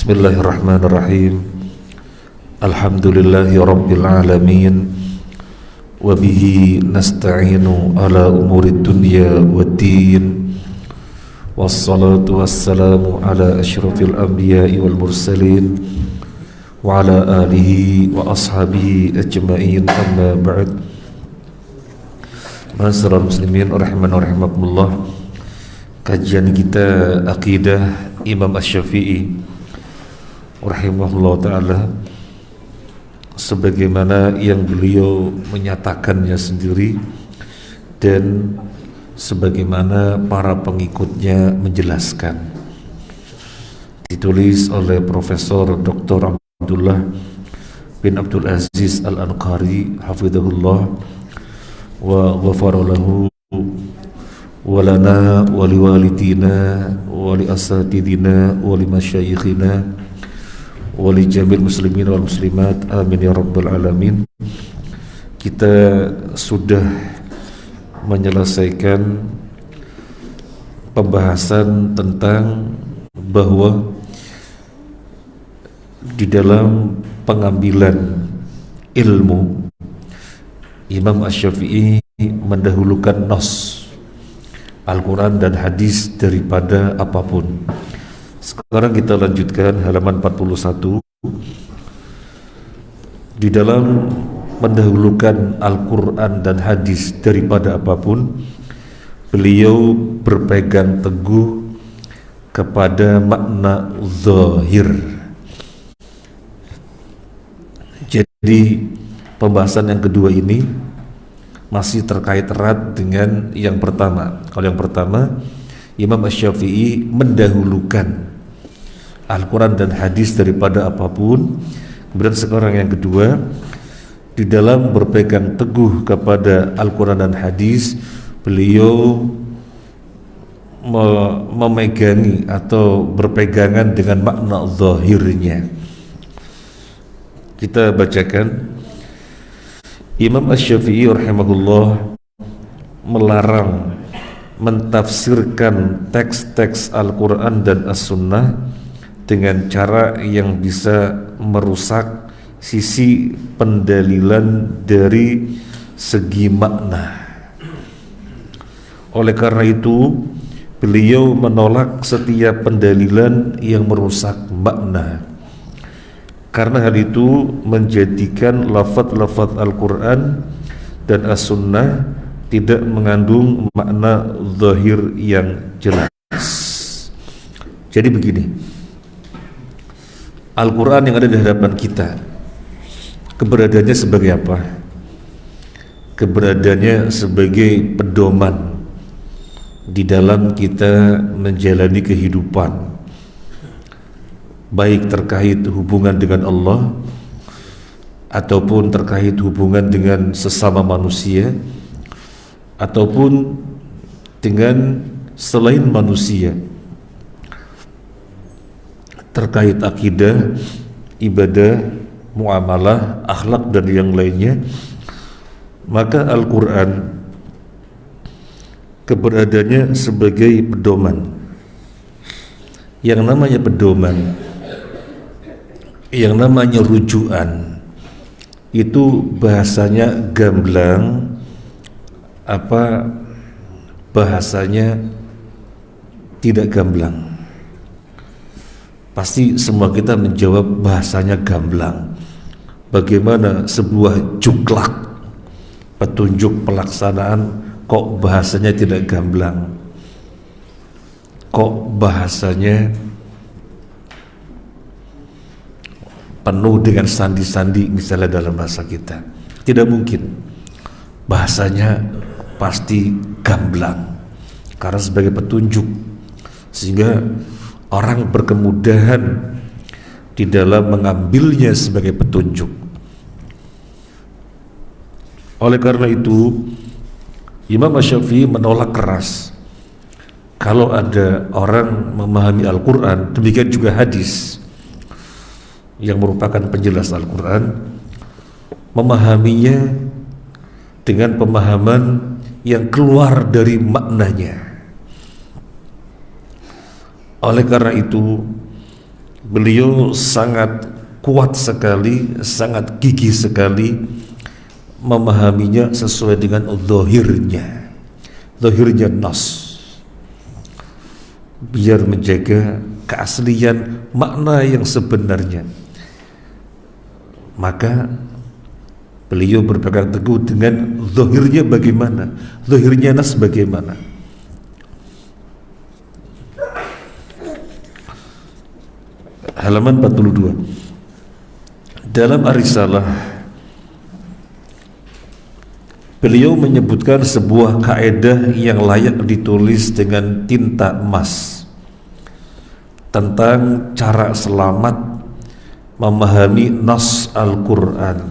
Bismillahirrahmanirrahim. Alhamdulillahi rabbil alamin. Wabihi nasta'inu ala umuri dunya waddin. Wassalatu wassalamu ala ashrafil anbiya'i wal mursalin wa ala alihi wa ashabihi ajma'in, amma ba'd. Ma'asyiral muslimin rahiman wa rahimakumullah. Kajian kita akidah Imam Asy-Syafi'i rahimahullah ta'ala sebagaimana yang beliau menyatakannya sendiri dan sebagaimana para pengikutnya menjelaskan. Ditulis oleh Profesor Dr. Abdullah bin Abdul Aziz Al-Anqari hafidhahullah wa ghafara lahu wa lana wa liwalidina wa li asatidina wa li masyayikhina wali jamil muslimin wal muslimat, amin ya rabbal alamin. Kita sudah menyelesaikan pembahasan tentang bahwa di dalam pengambilan ilmu Imam Asy-Syafi'i mendahulukan nas Al-Quran dan hadis daripada apapun. Sekarang kita lanjutkan halaman 41. Di dalam mendahulukan Al-Quran dan hadis daripada apapun, beliau berpegang teguh kepada makna zahir. Jadi pembahasan yang kedua ini masih terkait erat dengan yang pertama. Kalau yang pertama, Imam Asy-Syafi'i mendahulukan Al-Quran dan hadis daripada apapun. Kemudian sekarang yang kedua, di dalam berpegang teguh kepada Al-Quran dan hadis, beliau memegangi atau berpegangan dengan makna zahirnya. Kita bacakan. Imam Asy-Syafi'i rahimahullah melarang mentafsirkan teks-teks Al-Quran dan As-Sunnah dengan cara yang bisa merusak sisi pendalilan dari segi makna. Oleh karena itu, beliau menolak setiap pendalilan yang merusak makna. Karena hal itu menjadikan lafaz-lafaz Al-Quran dan As-Sunnah tidak mengandung makna zahir yang jelas. Jadi begini, Al-Quran yang ada di hadapan kita, keberadaannya sebagai apa? Keberadaannya sebagai pedoman di dalam kita menjalani kehidupan, baik terkait hubungan dengan Allah ataupun terkait hubungan dengan sesama manusia ataupun dengan selain manusia, terkait akidah, ibadah, muamalah, akhlak dan yang lainnya. Maka Al-Quran keberadaannya sebagai pedoman. Yang namanya pedoman, yang namanya rujukan, itu bahasanya gamblang, apa bahasanya tidak gamblang? Pasti semua kita menjawab bahasanya gamblang. Bagaimana sebuah juklak petunjuk pelaksanaan kok bahasanya tidak gamblang? Kok bahasanya penuh dengan sandi-sandi misalnya dalam bahasa kita? Tidak mungkin. Bahasanya pasti gamblang karena sebagai petunjuk, sehingga orang berkemudahan di dalam mengambilnya sebagai petunjuk. Oleh karena itu, Imam Asy-Syafi'i menolak keras kalau ada orang memahami Al-Quran, demikian juga hadis yang merupakan penjelas Al-Quran, memahaminya dengan pemahaman yang keluar dari maknanya. Oleh karena itu, beliau sangat kuat sekali, sangat gigih sekali memahaminya sesuai dengan zahirnya nas, biar menjaga keaslian makna yang sebenarnya. Maka beliau berpegang teguh dengan zahirnya bagaimana, zahirnya nas bagaimana. Halaman 42 dalam Ar-Risalah beliau menyebutkan sebuah kaidah yang layak ditulis dengan tinta emas tentang cara selamat memahami nas Al-Quran.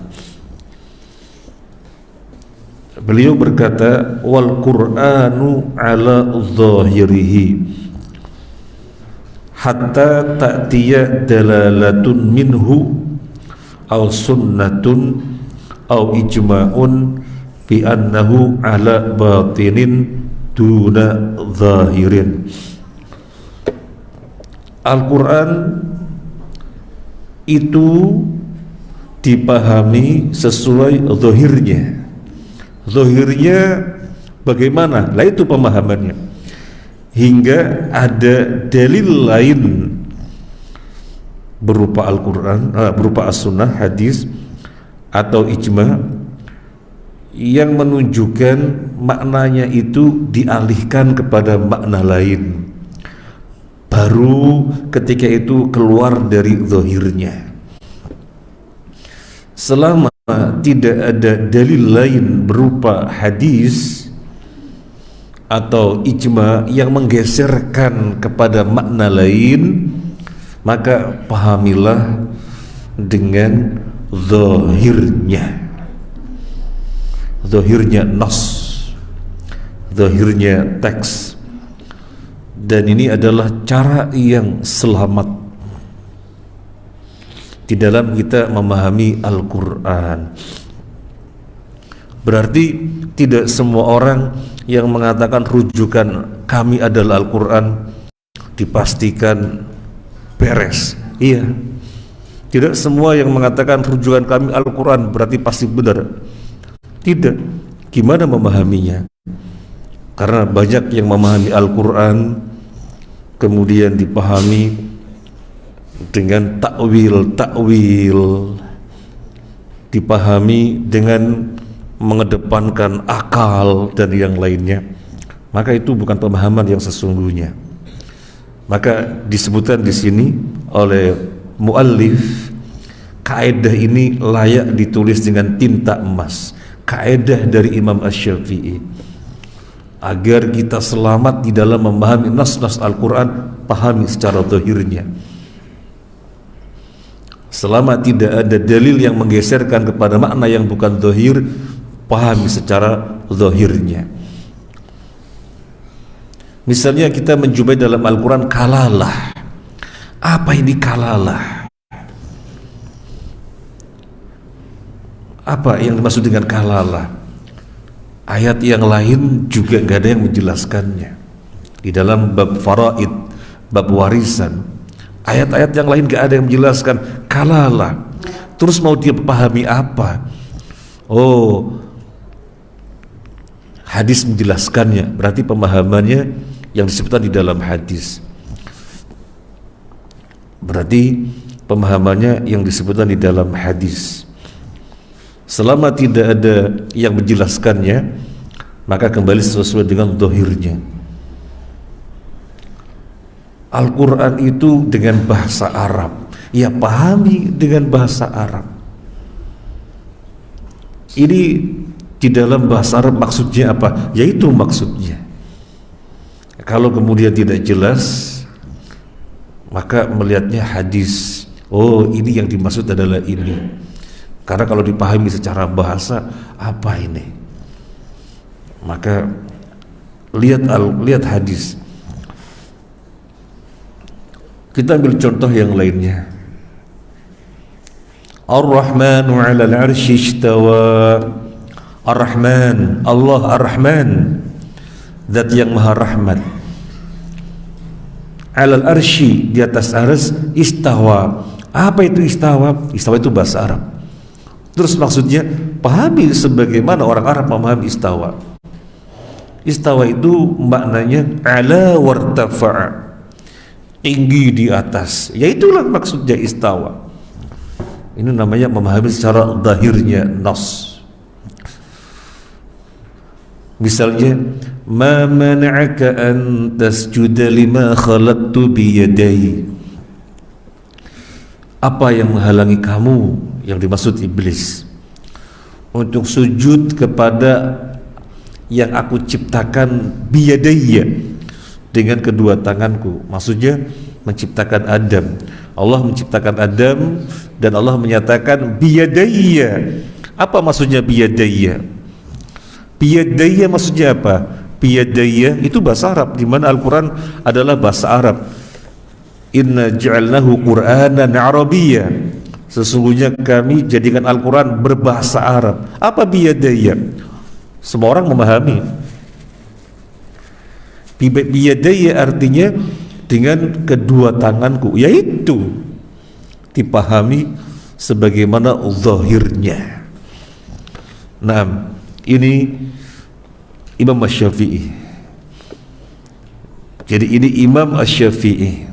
Beliau berkata, wal Qur'anu ala zahirihi hatta ta'tiya dalalatun minhu aw sunnatun aw ijma'un bi annahu ala batinin duna zahirin. Al-Quran itu dipahami sesuai zahirnya. Zahirnya bagaimana? Lah itu pemahamannya. Hingga ada dalil lain berupa Al-Quran, berupa as-sunnah, hadis atau ijma yang menunjukkan maknanya itu dialihkan kepada makna lain, baru ketika itu keluar dari zahirnya. Selama tidak ada dalil lain berupa hadis atau ijma yang menggeserkan kepada makna lain, maka pahamilah dengan zahirnya, zahirnya nas, zahirnya teks. Dan ini adalah cara yang selamat di dalam kita memahami Al-Quran. Berarti tidak semua orang yang mengatakan rujukan kami adalah Al-Quran dipastikan beres. Iya, tidak semua yang mengatakan rujukan kami Al-Quran berarti pasti benar. Tidak. Gimana memahaminya? Karena banyak yang memahami Al-Quran kemudian dipahami dengan takwil, dipahami dengan mengedepankan akal dan yang lainnya. Maka itu bukan pemahaman yang sesungguhnya. Maka disebutkan di sini oleh muallif, kaidah ini layak ditulis dengan tinta emas. Kaidah dari Imam Asy-Syafi'i agar kita selamat di dalam memahami nas-nas Al-Quran, pahami secara zahirnya. Selama tidak ada dalil yang menggeserkan kepada makna yang bukan zahir, pahami secara zahirnya. Misalnya kita menjumpai dalam Al-Quran kalalah. Apa ini kalalah? Apa yang dimaksud dengan kalalah? Ayat yang lain juga nggak ada yang menjelaskannya. Di dalam bab faraid, bab warisan, ayat-ayat yang lain nggak ada yang menjelaskan kalalah. Terus mau dia pahami apa? Oh, hadis menjelaskannya. Berarti pemahamannya yang disebutkan di dalam hadis. Berarti pemahamannya yang disebutkan di dalam hadis. Selama tidak ada yang menjelaskannya, maka kembali sesuai dengan zahirnya. Al-Quran itu dengan bahasa Arab, ya pahami dengan bahasa Arab. Ini di dalam bahasa Arab maksudnya apa? Yaitu maksudnya. Kalau kemudian tidak jelas, maka melihatnya hadis. Oh, ini yang dimaksud adalah ini. Karena kalau dipahami secara bahasa, apa ini? Maka lihat hadis. Kita ambil contoh yang lainnya. Ar-Rahmanu 'alal 'arsy istawa. Ar-Rahman, Allah Ar-Rahman, zat yang maha rahmat. 'alal arsy, di atas arsy, istawa. Apa itu istawa? Istawa itu bahasa Arab. Terus maksudnya pahami sebagaimana orang Arab memahami istawa. Istawa itu maknanya ala wartafa'a, tinggi di atas. Ya itulah maksudnya istawa. Ini namanya memahami secara zahirnya nas. Misalnya, ma mana'aka an tasjuda lima khalaqtu biyadai. Apa yang menghalangi kamu, yang dimaksud iblis, untuk sujud kepada yang aku ciptakan biyadaya, dengan kedua tanganku. Maksudnya menciptakan Adam. Allah menciptakan Adam dan Allah menyatakan biyadaya. Apa maksudnya biyadaya? Biyadaya maksudnya apa? Biyadaya itu bahasa Arab, di mana Al-Quran adalah bahasa Arab. Inna ja'alnahu Qur'anan Arabiyya. Sesungguhnya kami jadikan Al-Quran berbahasa Arab. Apa biyadaya? Semua orang memahami. Biyadaya artinya dengan kedua tanganku, yaitu dipahami sebagaimana zahirnya. Nah, ini Imam Asy-Syafi'i. Jadi ini Imam Asy-Syafi'i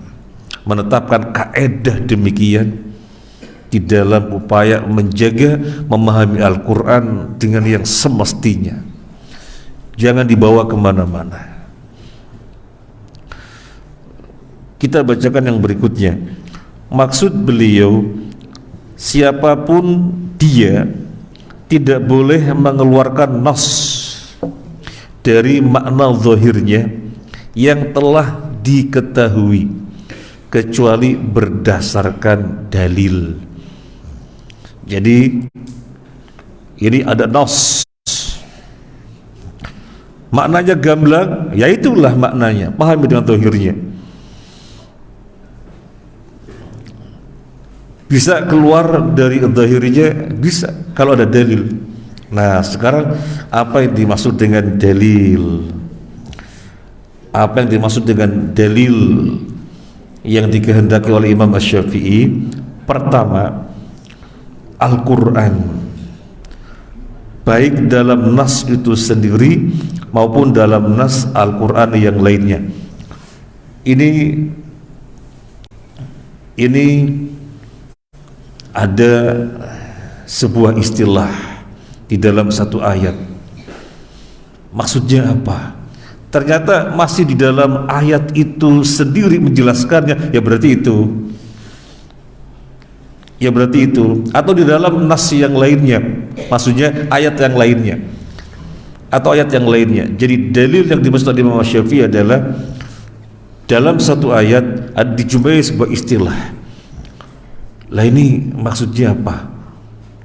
menetapkan kaedah demikian di dalam upaya menjaga memahami Al-Quran dengan yang semestinya. Jangan dibawa kemana-mana. Kita bacakan yang berikutnya. Maksud beliau, siapapun dia tidak boleh mengeluarkan nas dari makna zahirnya yang telah diketahui kecuali berdasarkan dalil. Jadi ini ada nas, maknanya gamblang, ya itulah maknanya, pahami dengan zahirnya. Bisa keluar dari zahirnya, bisa kalau ada dalil. Nah, sekarang apa yang dimaksud dengan dalil? Apa yang dimaksud dengan dalil yang dikehendaki oleh Imam Asy-Syafi'i? Pertama, Al-Quran, baik dalam nas itu sendiri maupun dalam nas Al-Quran yang lainnya. Ini ada sebuah istilah di dalam satu ayat. Maksudnya apa? Ternyata masih di dalam ayat itu sendiri menjelaskannya, ya berarti itu, atau di dalam nas yang lainnya, maksudnya ayat yang lainnya atau ayat yang lainnya. Jadi dalil yang dimaksud Imam Syafi'i adalah dalam satu ayat dijumpai sebuah istilah. Lah ini maksudnya apa?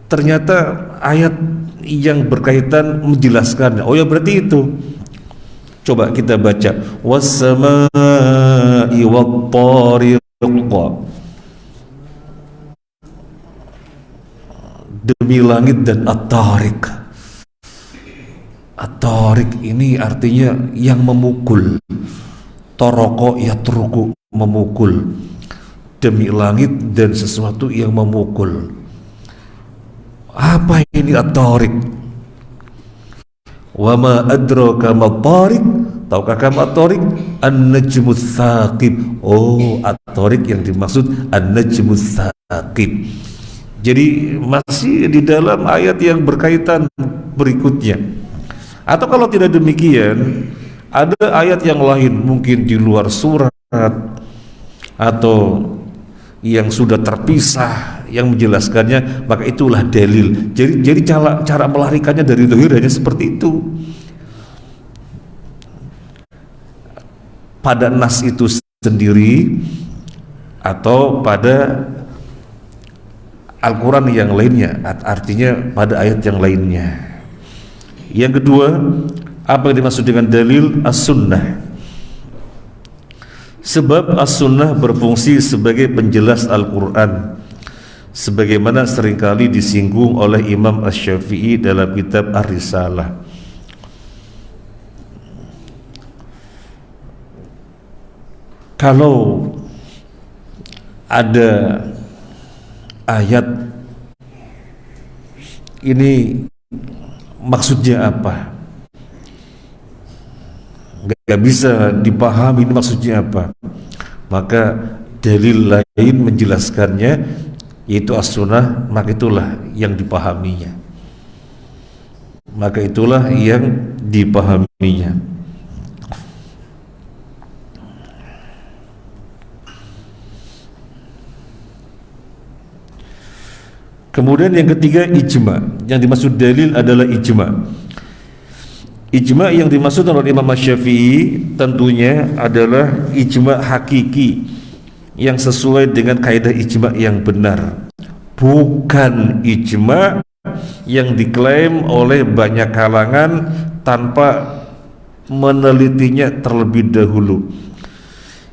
Ternyata ayat yang berkaitan menjelaskannya. Oh ya berarti itu. Coba kita baca, was-samaa'i wat-tariq, demi langit dan at-tariq. At-tariq ini artinya yang memukul. Toroko yatruku, memukul. Demi langit dan sesuatu yang memukul. Apa ini at-tariq? Wa ma adraka mat-tariq? Tahukah kamu at-tariq? An-najmus tsaqib. Oh, at-tariq yang dimaksud an-najmus tsaqib. Jadi masih di dalam ayat yang berkaitan berikutnya. Atau kalau tidak demikian, ada ayat yang lain mungkin di luar surat atau yang sudah terpisah yang menjelaskannya, maka itulah dalil. Jadi cara melarikannya dari zahir hanya seperti itu. Pada nas itu sendiri atau pada Al-Quran yang lainnya, artinya pada ayat yang lainnya. Yang kedua, apa yang dimaksud dengan dalil? As-sunnah. Sebab as-sunnah berfungsi sebagai penjelas Al-Quran, sebagaimana seringkali disinggung oleh Imam Asy-Syafi'i dalam kitab Ar-Risalah. kalau ada ayat ini maksudnya apa, nggak bisa dipahami ini maksudnya apa, maka dalil lain menjelaskannya, yaitu as-sunnah, maka itulah yang dipahaminya, maka itulah yang dipahaminya. Kemudian yang ketiga, ijma. Yang dimaksud dalil adalah ijma. Ijma yang dimaksud oleh Imam Syafi'i tentunya adalah ijma hakiki yang sesuai dengan kaidah ijma yang benar, bukan ijma yang diklaim oleh banyak kalangan tanpa menelitinya terlebih dahulu.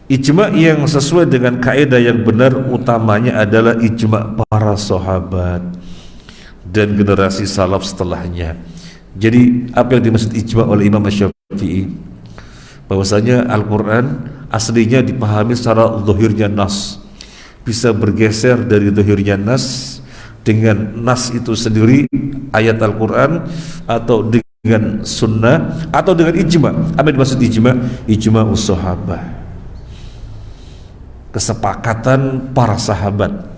Ijma yang sesuai dengan kaidah yang benar utamanya adalah ijma para sahabat dan generasi salaf setelahnya. Jadi apa yang dimaksud ijma oleh Imam Syafi'i, bahwasanya Al-Quran aslinya dipahami secara zahirnya nas, bisa bergeser dari zahirnya nas dengan nas itu sendiri, ayat Al-Quran, atau dengan sunnah, atau dengan ijma. Apa yang dimaksud ijma? Ijma us-sahabah, kesepakatan para sahabat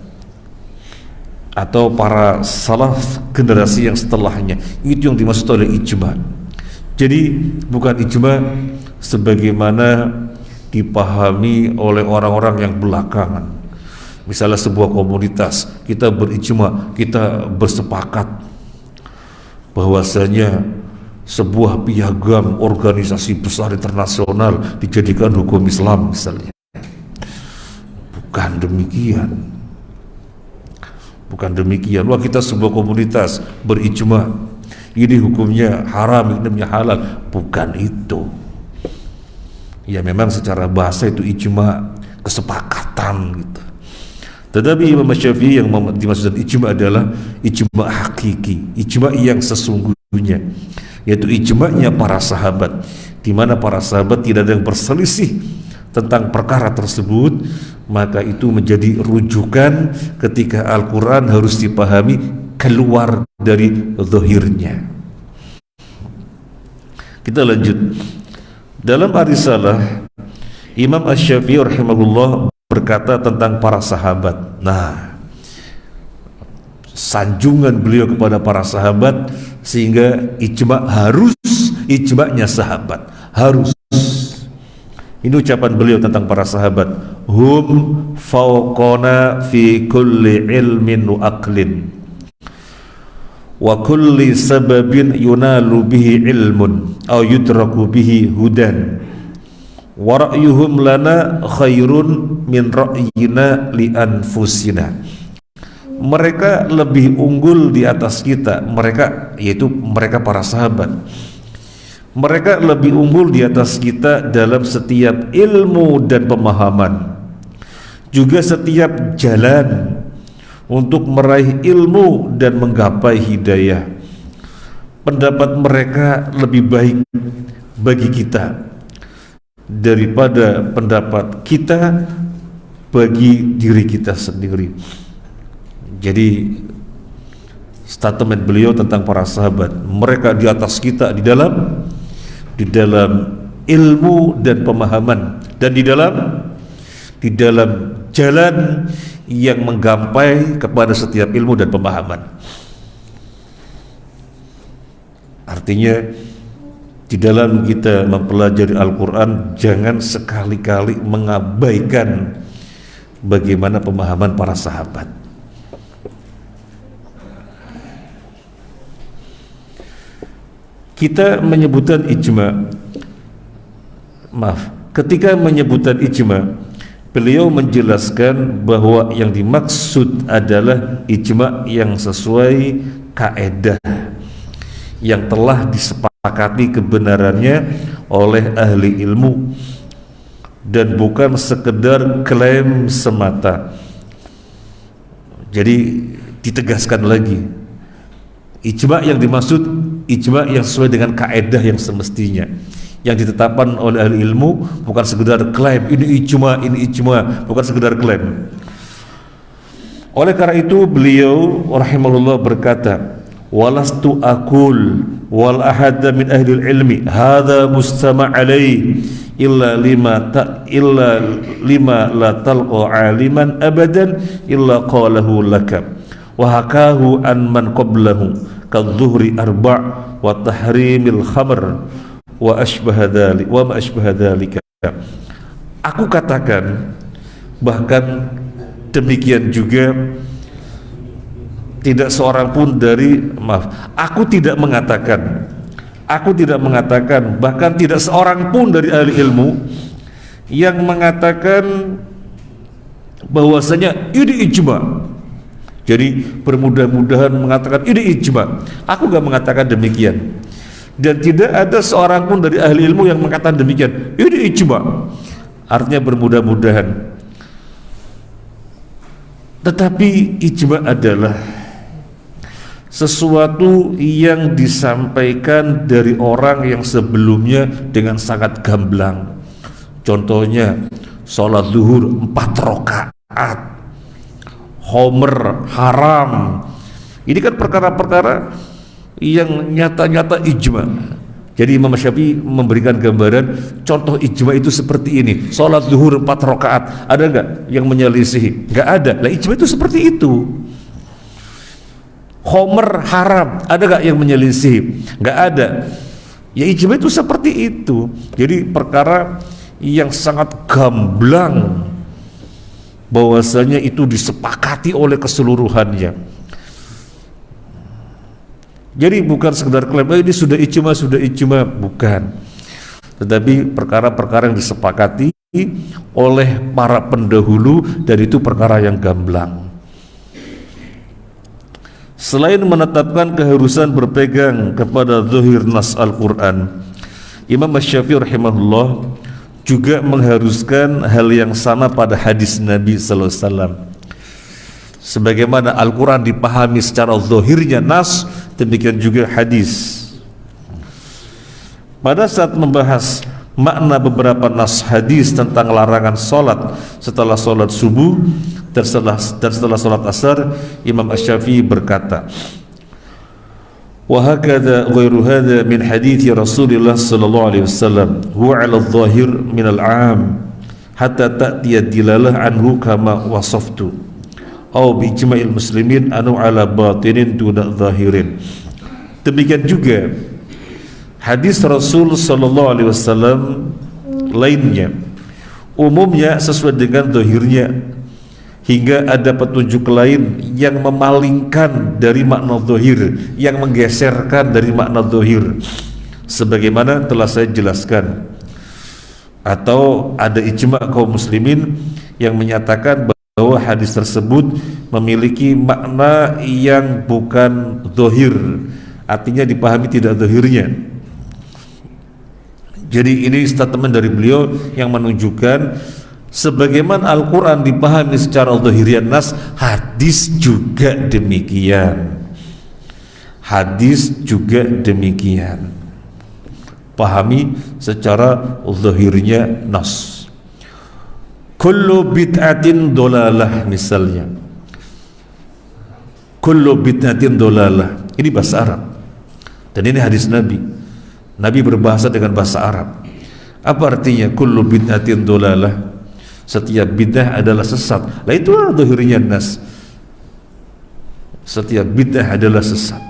atau para salaf generasi yang setelahnya, itu yang dimaksud oleh ijma. Jadi bukan ijma sebagaimana dipahami oleh orang-orang yang belakangan. Misalnya sebuah komunitas, kita berijma, kita bersepakat bahwasanya sebuah piagam organisasi besar internasional dijadikan hukum Islam misalnya. Bukan demikian. Bukan demikian. Wah, kita sebuah komunitas berijma, ini hukumnya haram, ini hukumnya halal. Bukan itu. Ya memang secara bahasa itu ijma, kesepakatan gitu. Tetapi Imam Syafi'i yang dimaksudkan ijma adalah ijma hakiki, ijma yang sesungguhnya, yaitu ijma'nya para sahabat, di mana para sahabat tidak ada yang berselisih tentang perkara tersebut. Maka itu menjadi rujukan ketika Al-Quran harus dipahami keluar dari zahirnya. Kita lanjut. Dalam Ar-Risalah, Imam Asy-Syafi'i rahimahullah berkata tentang para sahabat. Nah, sanjungan beliau kepada para sahabat, sehingga ijma harus, ijma'nya sahabat harus. Ini ucapan beliau tentang para sahabat. Hum fawqana fi kulli ilmin wa aqlin wa kulli sababin yunalu bihi ilmun aw yudraku bihi hudan wa ra'yuhum lana khairun min ra'yina li anfusina. Mereka lebih unggul di atas kita, mereka, yaitu mereka para sahabat. Mereka lebih unggul di atas kita dalam setiap ilmu dan pemahaman, juga setiap jalan untuk meraih ilmu dan menggapai hidayah. Pendapat mereka lebih baik bagi kita daripada pendapat kita bagi diri kita sendiri. Jadi statement beliau tentang para sahabat, mereka di atas kita di dalam ilmu dan pemahaman, dan di dalam jalan yang menggapai kepada setiap ilmu dan pemahaman. Artinya di dalam kita mempelajari Al-Quran, jangan sekali-kali mengabaikan bagaimana pemahaman para sahabat. Kita menyebutkan ijma, ketika menyebutkan ijma, beliau menjelaskan bahwa yang dimaksud adalah ijma yang sesuai kaedah yang telah disepakati kebenarannya oleh ahli ilmu, dan bukan sekedar klaim semata. Jadi ditegaskan lagi, ijma yang dimaksud ijma yang sesuai dengan kaedah yang semestinya, yang ditetapkan oleh ahli ilmu, bukan sekedar klaim ini ijma, bukan sekedar klaim. Oleh karena itu beliau rahimahullah berkata, walastu aqul wal ahada min ahli ilmi hadza mustama' alaih illa lima la talqa aliman abadan illa qalahu laka wa hakahu an man qablahu kadzuhri arba' wa tahrimil khamr wa ma ashbaha dzalika. Aku katakan, bahkan demikian juga tidak seorang pun aku tidak mengatakan, bahkan tidak seorang pun dari ahli ilmu yang mengatakan bahwasanya ini ijma. Jadi bermudah-mudahan mengatakan ini ijma. Aku gak mengatakan demikian. Dan tidak ada seorang pun dari ahli ilmu yang mengatakan demikian. Ini ijma. Artinya bermudah-mudahan. Tetapi ijma adalah sesuatu yang disampaikan dari orang yang sebelumnya dengan sangat gamblang. Contohnya sholat zuhur 4 rakaat, homer haram. Ini kan perkara-perkara yang nyata-nyata ijma. Jadi Imam Syafi'i memberikan gambaran contoh ijma itu seperti ini. Sholat zuhur 4 rakaat, ada nggak yang menyelisihi? Nggak ada. Lah ijma itu seperti itu. Homer haram, ada nggak yang menyelisihi? Nggak ada. Ya ijma itu seperti itu. Jadi perkara yang sangat gamblang, bahwasanya itu disepakati oleh keseluruhannya. Jadi bukan sekedar klaim ini sudah ijma, bukan. Tetapi perkara-perkara yang disepakati oleh para pendahulu, dan itu perkara yang gamblang. Selain menetapkan keharusan berpegang kepada zahir nas Al-Quran, Imam Syafi'i rahimahullah juga mengharuskan hal yang sama pada hadis Nabi sallallahu alaihi wasallam. Sebagaimana Al-Quran dipahami secara zahirnya nas, demikian juga hadis. Pada saat membahas makna beberapa nas hadis tentang larangan sholat setelah sholat subuh dan setelah sholat asar, Imam Asy-Syafi'i berkata, wa hakadha ghairu hadha min hadithi Rasulillah sallallahu alaihi wasallam huwa 'ala adh-dhahir min al-'am hatta ta'tiya dilalah anhu kama wasaftu aw bi ijma'il muslimin anu 'ala batinin duna zahirin. Demikian juga hadis Rasul sallallahu alaihi wasallam lainnya umumnya sesuai dengan zahirnya, hingga ada petunjuk lain yang memalingkan dari makna zahir, yang menggeserkan dari makna zahir, sebagaimana telah saya jelaskan. Atau ada ijma kaum muslimin yang menyatakan bahwa hadis tersebut memiliki makna yang bukan zahir, artinya dipahami tidak zahirnya. Jadi ini statement dari beliau yang menunjukkan sebagaimana Al-Quran dipahami secara zahirian nas, hadis juga demikian. Hadis juga demikian, pahami secara zahirnya nas. Kullu bid'atin dolalah, misalnya kullu bid'atin dolalah, ini bahasa Arab dan ini hadis Nabi. Nabi berbahasa dengan bahasa Arab. Apa artinya kullu bid'atin dolalah? Setiap bid'ah adalah sesat. Lah itu zahirnya nas. Setiap bid'ah adalah sesat.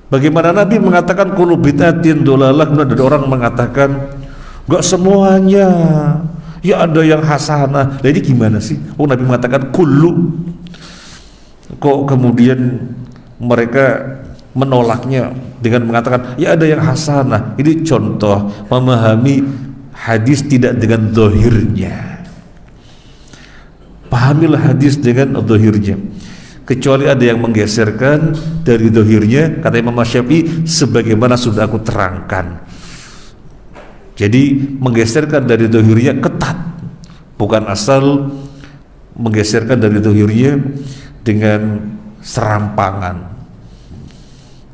Bagaimana Nabi mengatakan kullu bid'atin dolalah, kemudian ada orang mengatakan enggak semuanya, ya ada yang hasanah. Lah ini gimana sih? Oh, Nabi mengatakan kullu, kok kemudian mereka menolaknya dengan mengatakan ya ada yang hasanah. Ini contoh memahami hadis tidak dengan zahirnya. Pahamilah hadis dengan zahirnya, kecuali ada yang menggeserkan dari zahirnya, kata Imam Syafi'i, sebagaimana sudah aku terangkan. Jadi menggeserkan dari zahirnya ketat, bukan asal menggeserkan dari zahirnya dengan serampangan.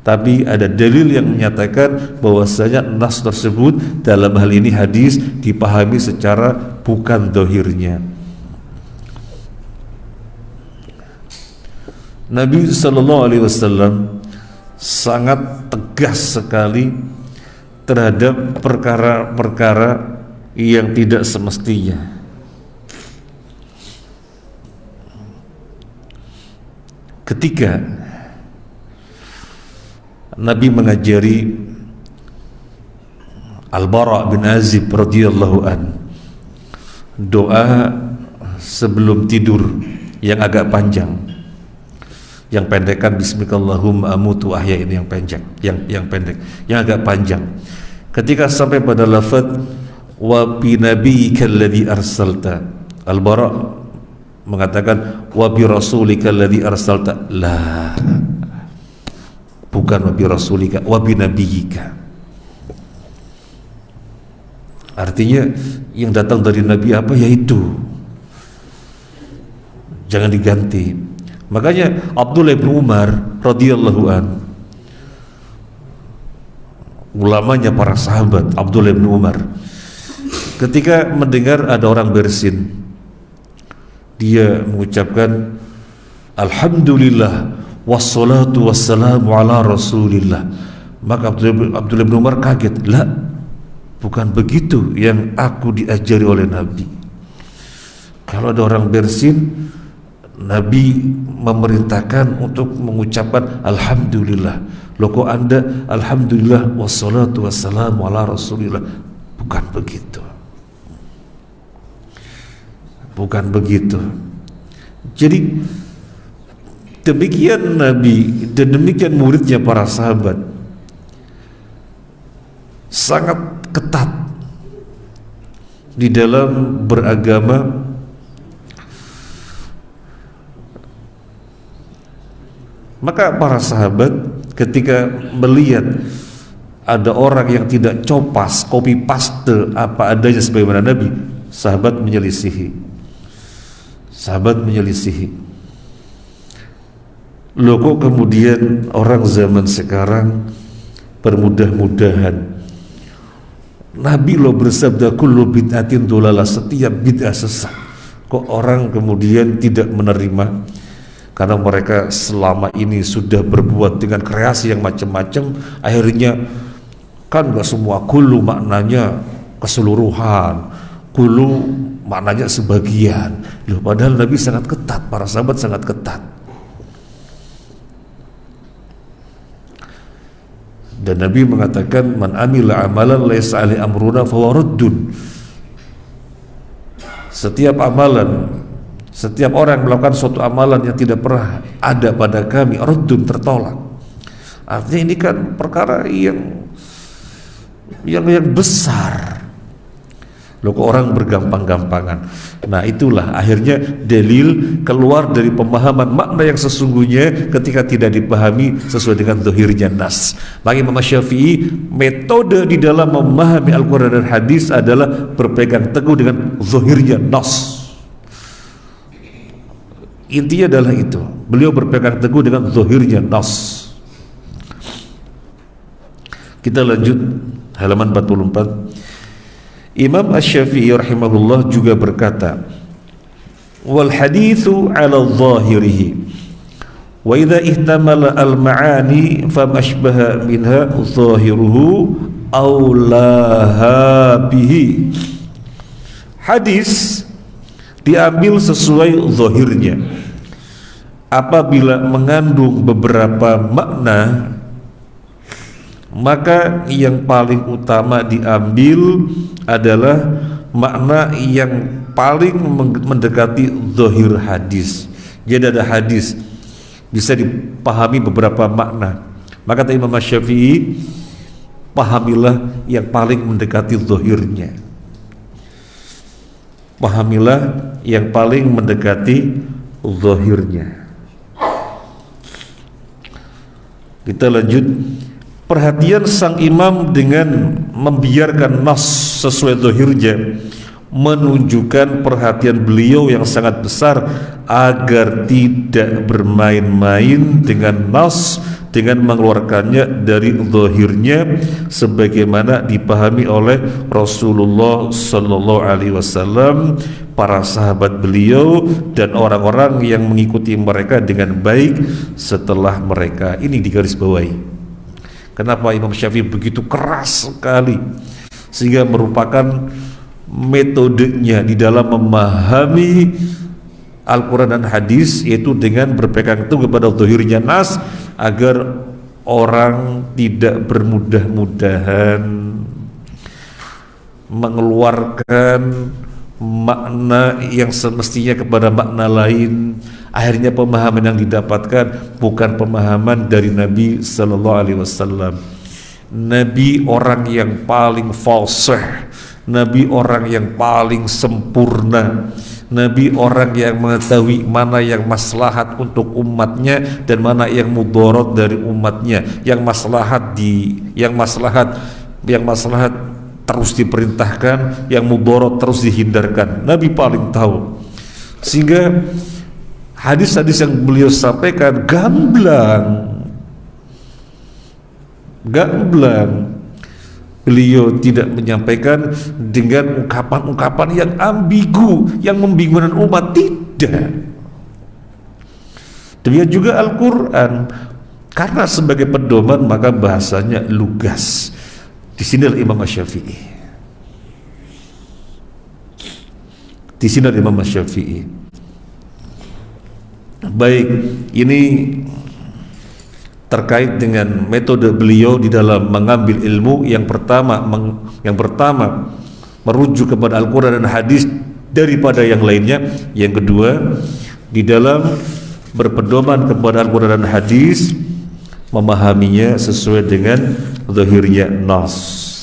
tapi ada dalil yang menyatakan bahwasanya nas tersebut dalam hal ini hadis dipahami secara bukan zahirnya. Nabi sallallahu alaihi wasallam sangat tegas sekali terhadap perkara-perkara yang tidak semestinya. Ketika Nabi mengajari Al-Bara' bin Azib radhiyallahu an doa sebelum tidur yang agak panjang, yang pendek kan bismikallahumma amutu ahya, ini yang pendek, yang pendek, yang agak panjang. Ketika sampai pada lafaz wa bi nabiyyika alladhi arsalta, Al-Bara' mengatakan wa bi rasulika alladhi arsalta, la, bukan wa bi rasulika, wa bi nabiyyika. Artinya yang datang dari Nabi apa, yaitu jangan diganti. Makanya Abdullah bin Umar radhiyallahu an, ulamanya para sahabat, Abdullah bin Umar, ketika mendengar ada orang bersin, dia mengucapkan alhamdulillah wassalatu wassalamu ala rasulillah. Maka Abdullah bin Umar kaget, lah, bukan begitu yang aku diajari oleh Nabi. Kalau ada orang bersin, Nabi memerintahkan untuk mengucapkan alhamdulillah. Loh, kok Anda alhamdulillah wassalatu wassalamu ala rasulillah? Bukan begitu. Bukan begitu. Jadi demikian Nabi dan demikian muridnya para sahabat, sangat ketat di dalam beragama. Maka para sahabat ketika melihat ada orang yang tidak copas, copy paste apa adanya sebagaimana Nabi, sahabat menyelisihi. Sahabat menyelisihi. Loh, kok kemudian orang zaman sekarang bermudah-mudahan? Nabi lo bersabda kullu bid'atin dolalah, setiap bid'ah sesat. Kok orang kemudian tidak menerima? Karena mereka selama ini sudah berbuat dengan kreasi yang macam-macam, akhirnya kan gak semua kullu maknanya keseluruhan, kullu maknanya sebagian. Loh, padahal Nabi sangat ketat, para sahabat sangat ketat. Dan Nabi mengatakan man amila amalan laisa alaihi amruna fahuwa raddun. Setiap amalan, setiap orang melakukan suatu amalan yang tidak pernah ada pada kami, raddun, tertolak. Artinya ini kan perkara yang besar. Loh, kok orang bergampang-gampangan? Nah, itulah akhirnya dalil keluar dari pemahaman makna yang sesungguhnya ketika tidak dipahami sesuai dengan zahirnya nas. Bagi Imam Syafi'i, metode di dalam memahami Al-Quran dan hadis adalah berpegang teguh dengan zahirnya nas. Intinya adalah itu. Beliau berpegang teguh dengan zahirnya nas. Kita lanjut halaman 44. Imam Asy-Syafi'i rahimahullah juga berkata, wal haditsu 'ala dhahirihi wa idza ihtamala al-ma'ani famashbaha minha zahiruhu aw laha bihi. Hadis diambil sesuai zahirnya. Apabila mengandung beberapa makna, maka yang paling utama diambil adalah makna yang paling mendekati zahir hadis. Jadi ada hadis bisa dipahami beberapa makna, maka kata Imam Syafi'i, pahamilah yang paling mendekati zahirnya. Pahamilah yang paling mendekati zahirnya. Kita lanjut. Perhatian sang imam dengan membiarkan nas sesuai zahirnya menunjukkan perhatian beliau yang sangat besar agar tidak bermain-main dengan nas dengan mengeluarkannya dari zahirnya sebagaimana dipahami oleh Rasulullah sallallahu alaihi wasallam, para sahabat beliau dan orang-orang yang mengikuti mereka dengan baik setelah mereka. Ini digarisbawahi. Kenapa Imam Syafi'i begitu keras sekali, sehingga merupakan metodenya di dalam memahami Al-Quran dan hadis, yaitu dengan berpegang teguh kepada zahirnya nas, agar orang tidak bermudah-mudahan mengeluarkan makna yang semestinya kepada makna lain. Akhirnya pemahaman yang didapatkan bukan pemahaman dari Nabi Sallallahu Alaihi Wasallam. Nabi orang yang paling fasih, Nabi orang yang paling sempurna, Nabi orang yang mengetahui mana yang maslahat untuk umatnya dan mana yang mudarat dari umatnya, yang maslahat terus diperintahkan, yang mudarat terus dihindarkan. Nabi paling tahu. Sehingga hadis-hadis yang beliau sampaikan gamblang. Beliau tidak menyampaikan dengan ungkapan-ungkapan yang ambigu, yang membingungkan umat. Tidak. Demikian juga Al-Quran, karena sebagai pedoman maka bahasanya lugas. Di sini Imam Syafi'i. Di sini Imam Syafi'i. Baik, ini terkait dengan metode beliau di dalam mengambil ilmu. Yang pertama merujuk kepada Al-Quran dan hadis daripada yang lainnya. Yang kedua, di dalam berpedoman kepada Al-Quran dan hadis, memahaminya sesuai dengan zahirnya nas.